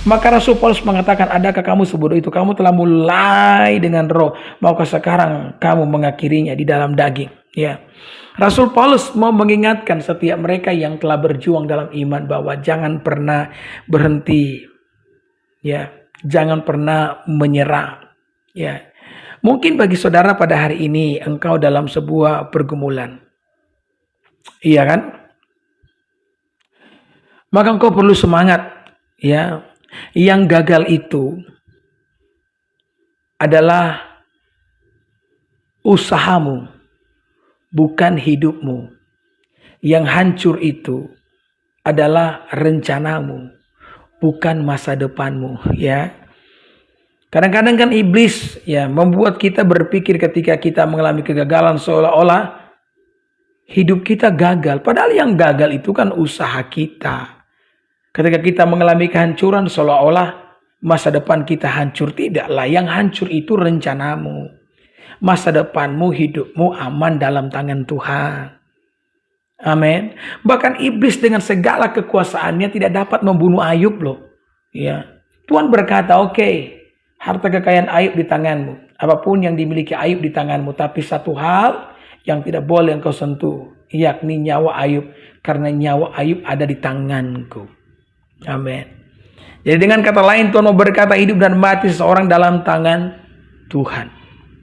Maka Rasul Paulus mengatakan, adakah kamu sebodoh itu? Kamu telah mulai dengan roh, maukah sekarang kamu mengakhirinya di dalam daging? Ya, Rasul Paulus mau mengingatkan setiap mereka yang telah berjuang dalam iman bahwa jangan pernah berhenti, ya, jangan pernah menyerah. Ya, mungkin bagi saudara pada hari ini engkau dalam sebuah pergumulan, iya kan? Maka engkau perlu semangat, ya. Yang gagal itu adalah usahamu, bukan hidupmu. Yang hancur itu adalah rencanamu, bukan masa depanmu, ya. Kadang-kadang kan iblis ya membuat kita berpikir ketika kita mengalami kegagalan seolah-olah hidup kita gagal. Padahal yang gagal itu kan usaha kita. Ketika kita mengalami kehancuran seolah-olah masa depan kita hancur. Tidaklah, yang hancur itu rencanamu. Masa depanmu, hidupmu aman dalam tangan Tuhan. Amin. Bahkan iblis dengan segala kekuasaannya tidak dapat membunuh Ayub loh. Ya. Tuhan berkata, oke, harta kekayaan Ayub di tanganmu. Apapun yang dimiliki Ayub di tanganmu. Tapi satu hal yang tidak boleh engkau sentuh, yakni nyawa Ayub. Karena nyawa Ayub ada di tanganku. Amin. Jadi dengan kata lain, Tuhan mau berkata hidup dan mati seseorang dalam tangan Tuhan.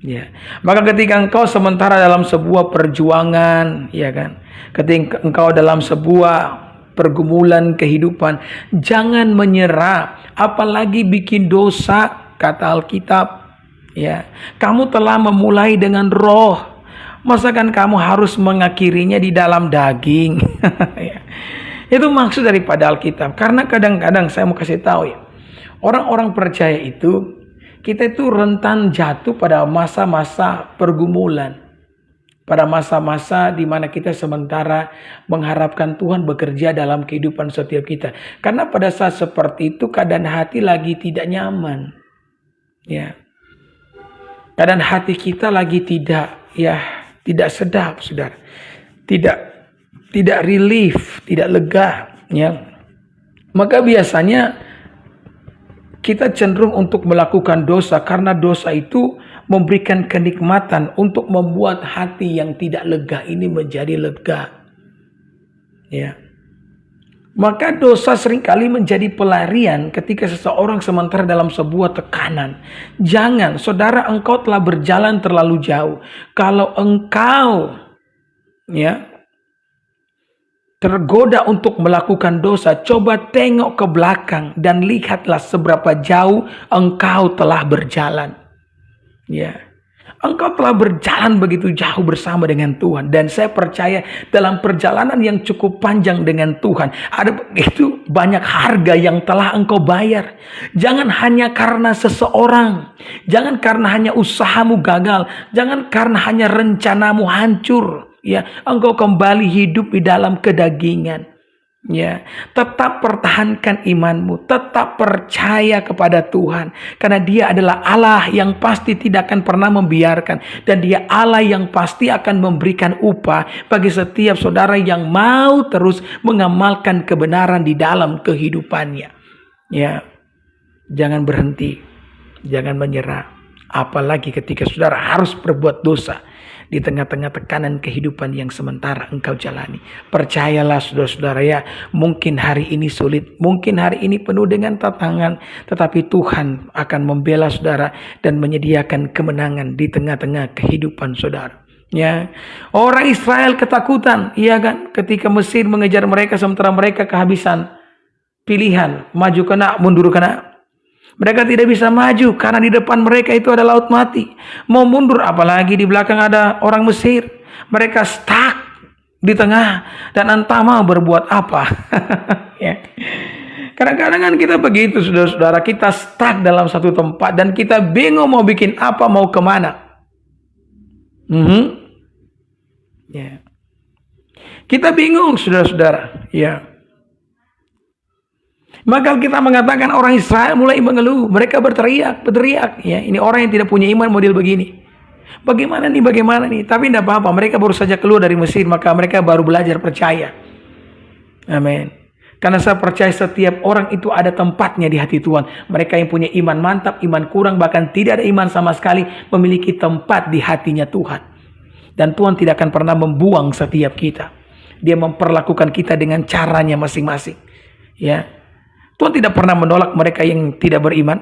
Ya. Maka ketika engkau sementara dalam sebuah perjuangan, ya kan, ketika engkau dalam sebuah pergumulan kehidupan, jangan menyerah, apalagi bikin dosa. Kata Alkitab, ya, kamu telah memulai dengan roh, masakan kamu harus mengakhirinya di dalam daging. Ya. Itu maksud daripada Alkitab. Karena kadang-kadang saya mau kasih tahu ya, orang-orang percaya itu, kita itu rentan jatuh pada masa-masa pergumulan. Pada masa-masa di mana kita sementara mengharapkan Tuhan bekerja dalam kehidupan setiap kita. Karena pada saat seperti itu keadaan hati lagi tidak nyaman. Ya. Keadaan hati kita lagi tidak sedap, saudara. Tidak relief, tidak lega, ya. Maka biasanya kita cenderung untuk melakukan dosa karena dosa itu memberikan kenikmatan untuk membuat hati yang tidak lega ini menjadi lega. Ya. Maka dosa seringkali menjadi pelarian ketika seseorang sementara dalam sebuah tekanan. Jangan, saudara, engkau telah berjalan terlalu jauh. Kalau engkau tergoda untuk melakukan dosa, coba tengok ke belakang dan lihatlah seberapa jauh engkau telah berjalan. Ya. Engkau telah berjalan begitu jauh bersama dengan Tuhan. Dan saya percaya dalam perjalanan yang cukup panjang dengan Tuhan, ada begitu banyak harga yang telah engkau bayar. Jangan hanya karena seseorang, jangan karena hanya usahamu gagal, jangan karena hanya rencanamu hancur. Ya, engkau kembali hidup di dalam kedagingan. Ya, tetap pertahankan imanmu, tetap percaya kepada Tuhan, karena Dia adalah Allah yang pasti tidak akan pernah membiarkan, dan Dia Allah yang pasti akan memberikan upah bagi setiap saudara yang mau terus mengamalkan kebenaran di dalam kehidupannya. Ya, jangan berhenti, jangan menyerah, apalagi ketika saudara harus berbuat dosa di tengah-tengah tekanan kehidupan yang sementara engkau jalani. Percayalah saudara-saudara ya, mungkin hari ini sulit, mungkin hari ini penuh dengan tantangan, tetapi Tuhan akan membela saudara dan menyediakan kemenangan di tengah-tengah kehidupan saudara. Ya, orang Israel ketakutan, iya kan, ketika Mesir mengejar mereka sementara mereka kehabisan pilihan, maju kena, mundur kena. Mereka tidak bisa maju karena di depan mereka itu ada laut mati. Mau mundur apalagi di belakang ada orang Mesir. Mereka stuck di tengah dan entah mau berbuat apa. Ya. Kadang-kadang kan kita begitu saudara-saudara. Kita stuck dalam satu tempat dan kita bingung mau bikin apa, mau kemana. Ya. Kita bingung saudara-saudara. Ya. Maka kita mengatakan orang Israel mulai mengeluh, mereka berteriak. Ya, ini orang yang tidak punya iman model begini. Bagaimana nih, bagaimana nih? Tapi tidak apa-apa, mereka baru saja keluar dari Mesir, maka mereka baru belajar percaya. Amin. Karena saya percaya setiap orang itu ada tempatnya di hati Tuhan. Mereka yang punya iman mantap, iman kurang, bahkan tidak ada iman sama sekali, memiliki tempat di hatinya Tuhan. Dan Tuhan tidak akan pernah membuang setiap kita. Dia memperlakukan kita dengan caranya masing-masing. Ya, Tuhan tidak pernah menolak mereka yang tidak beriman.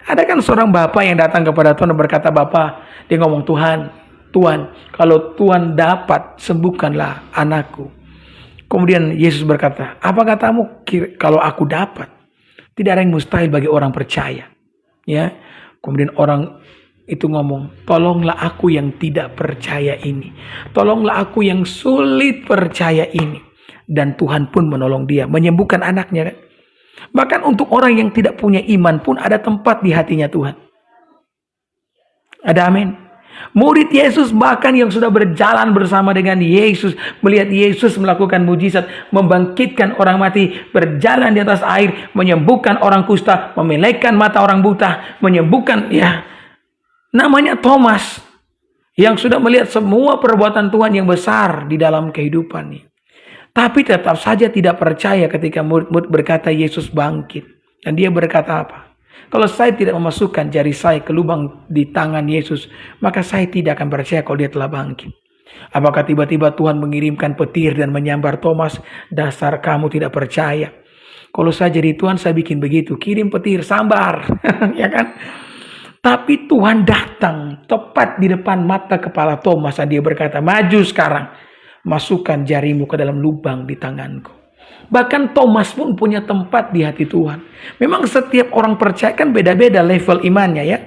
Ada kan seorang bapak yang datang kepada Tuhan dan berkata, "Bapak," dia ngomong, Tuhan, kalau Tuhan dapat, sembuhkanlah anakku." Kemudian Yesus berkata, "Apa katamu kalau aku dapat?" Tidak ada yang mustahil bagi orang percaya. Ya. Kemudian orang itu ngomong, "Tolonglah aku yang tidak percaya ini. Tolonglah aku yang sulit percaya ini." Dan Tuhan pun menolong dia, menyembuhkan anaknya. Bahkan untuk orang yang tidak punya iman pun ada tempat di hatinya Tuhan. Ada amin. Murid Yesus bahkan yang sudah berjalan bersama dengan Yesus, melihat Yesus melakukan mujizat, membangkitkan orang mati, berjalan di atas air, menyembuhkan orang kusta, memelekkan mata orang buta, menyembuhkan, ya, namanya Thomas, yang sudah melihat semua perbuatan Tuhan yang besar di dalam kehidupannya. Tapi tetap saja tidak percaya ketika murid-murid berkata Yesus bangkit. Dan dia berkata apa? "Kalau saya tidak memasukkan jari saya ke lubang di tangan Yesus, maka saya tidak akan percaya kalau dia telah bangkit." Apakah tiba-tiba Tuhan mengirimkan petir dan menyambar Thomas? "Dasar kamu tidak percaya. Kalau saya jadi Tuhan, saya bikin begitu. Kirim petir, sambar." Ya kan? Tapi Tuhan datang tepat di depan mata kepala Thomas dan dia berkata, "Maju sekarang. Masukkan jarimu ke dalam lubang di tanganku." Bahkan Thomas pun punya tempat di hati Tuhan. Memang setiap orang percaya kan beda-beda level imannya, ya.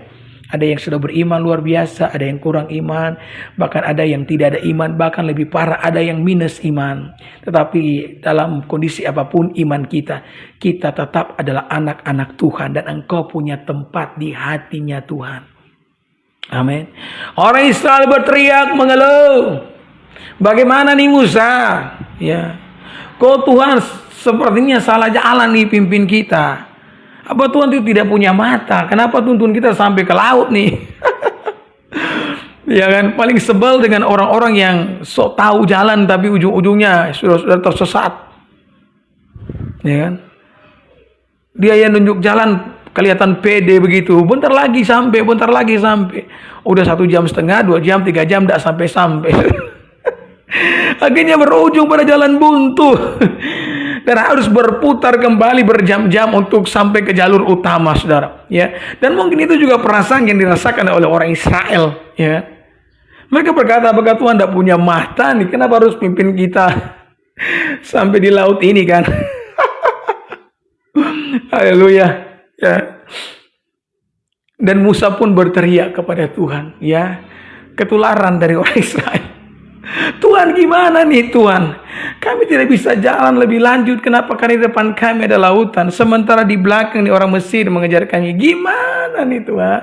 Ada yang sudah beriman luar biasa, ada yang kurang iman, bahkan ada yang tidak ada iman, bahkan lebih parah ada yang minus iman. Tetapi dalam kondisi apapun iman kita, kita tetap adalah anak-anak Tuhan dan engkau punya tempat di hatinya Tuhan. Amin. Orang Israel berteriak mengeluh. "Bagaimana nih Musa? Ya, kok Tuhan sepertinya salah jalan nih pimpin kita. Apa Tuhan itu tidak punya mata? Kenapa tuntun kita sampai ke laut nih?" Ya kan, paling sebel dengan orang-orang yang sok tahu jalan tapi ujung-ujungnya sudah tersesat. Ya kan? Dia yang nunjuk jalan kelihatan pede begitu. Bentar lagi sampai. Udah 1,5 jam, 2 jam, 3 jam tidak sampai. Akhirnya berujung pada jalan buntu. Dan harus berputar kembali berjam-jam untuk sampai ke jalur utama, saudara. Ya, dan mungkin itu juga perasaan yang dirasakan oleh orang Israel. Ya, mereka berkata, "Apakah Tuhan tidak punya mata nih? Kenapa harus pimpin kita sampai di laut ini kan?" Haleluya. Ya. Dan Musa pun berteriak kepada Tuhan. Ya, ketularan dari orang Israel. "Tuhan, gimana nih Tuhan? Kami tidak bisa jalan lebih lanjut. Kenapa? Karena di depan kami ada lautan. Sementara di belakang nih orang Mesir mengejar kami. Gimana nih Tuhan?"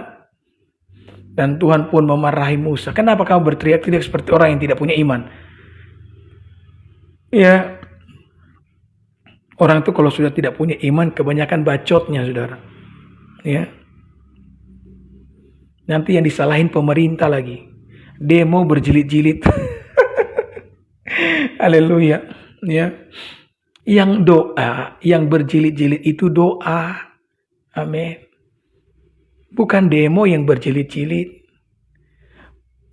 Dan Tuhan pun memarahi Musa. "Kenapa kamu berteriak-teriak seperti orang yang tidak punya iman?" Ya, orang itu kalau sudah tidak punya iman, kebanyakan bacotnya, saudara. Ya, nanti yang disalahin pemerintah lagi. Demo berjilid-jilid. Haleluya. Ya. Yang doa, yang berjilid-jilid itu doa. Amin. Bukan demo yang berjilid-jilid.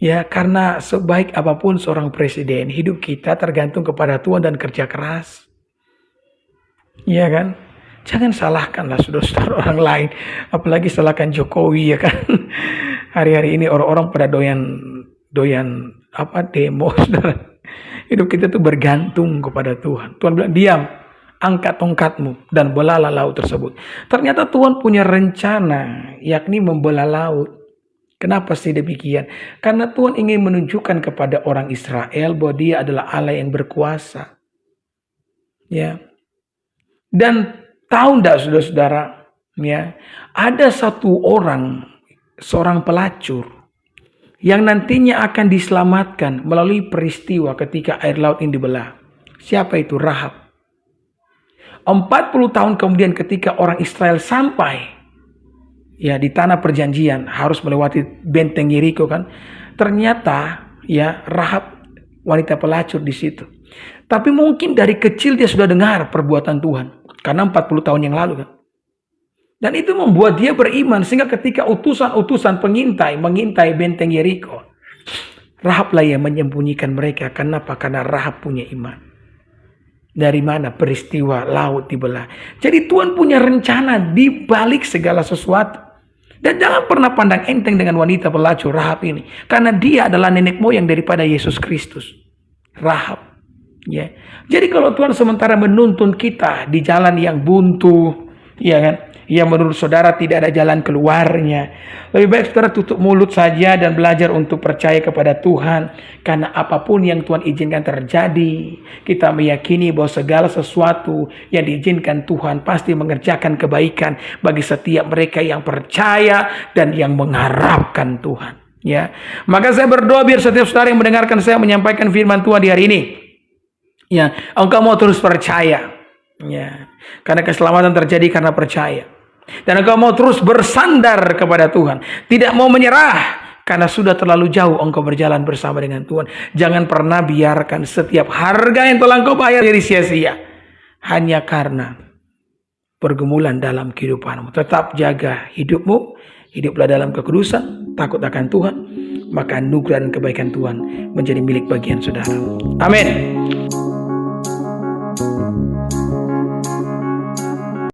Ya, karena sebaik apapun seorang presiden, hidup kita tergantung kepada Tuhan dan kerja keras. Iya kan? Jangan salahkanlah saudara-saudara orang lain. Apalagi salahkan Jokowi, ya kan? Hari-hari ini orang-orang pada doyan demo, saudara. Hidup kita tuh bergantung kepada Tuhan. Tuhan bilang, "Diam, angkat tongkatmu dan belalah laut tersebut." Ternyata Tuhan punya rencana, yakni membelah laut. Kenapa sih demikian? Karena Tuhan ingin menunjukkan kepada orang Israel bahwa Dia adalah Allah yang berkuasa. Ya. Dan tahu enggak saudara-saudara, ya, ada satu orang, seorang pelacur yang nantinya akan diselamatkan melalui peristiwa ketika air laut ini dibelah. Siapa itu? Rahab. 40 tahun kemudian ketika orang Israel sampai ya di tanah perjanjian, harus melewati benteng Yeriko kan. Ternyata ya Rahab wanita pelacur di situ. Tapi mungkin dari kecil dia sudah dengar perbuatan Tuhan. Karena 40 tahun yang lalu kan. Dan itu membuat dia beriman. Sehingga ketika utusan-utusan pengintai mengintai benteng Yeriko, Rahablah yang menyembunyikan mereka. Kenapa? Karena Rahab punya iman. Dari mana peristiwa laut dibelah. Jadi Tuhan punya rencana di balik segala sesuatu. Dan jangan pernah pandang enteng dengan wanita pelacur Rahab ini. Karena dia adalah nenek moyang daripada Yesus Kristus. Rahab. Ya. Jadi kalau Tuhan sementara menuntun kita di jalan yang buntu, ya kan? Yang menurut saudara tidak ada jalan keluarnya. Lebih baik saudara tutup mulut saja dan belajar untuk percaya kepada Tuhan. Karena apapun yang Tuhan izinkan terjadi, kita meyakini bahwa segala sesuatu yang diizinkan Tuhan pasti mengerjakan kebaikan bagi setiap mereka yang percaya dan yang mengharapkan Tuhan. Ya, maka saya berdoa biar setiap saudara yang mendengarkan saya menyampaikan firman Tuhan di hari ini, ya, engkau mau terus percaya. Ya, karena keselamatan terjadi karena percaya. Dan engkau mau terus bersandar kepada Tuhan. Tidak mau menyerah. Karena sudah terlalu jauh engkau berjalan bersama dengan Tuhan. Jangan pernah biarkan setiap harga yang telah engkau bayar jadi sia-sia. Hanya karena pergumulan dalam kehidupanmu. Tetap jaga hidupmu. Hiduplah dalam kekudusan. Takut akan Tuhan. Maka anugerah dan kebaikan Tuhan menjadi milik bagian saudara. Amin.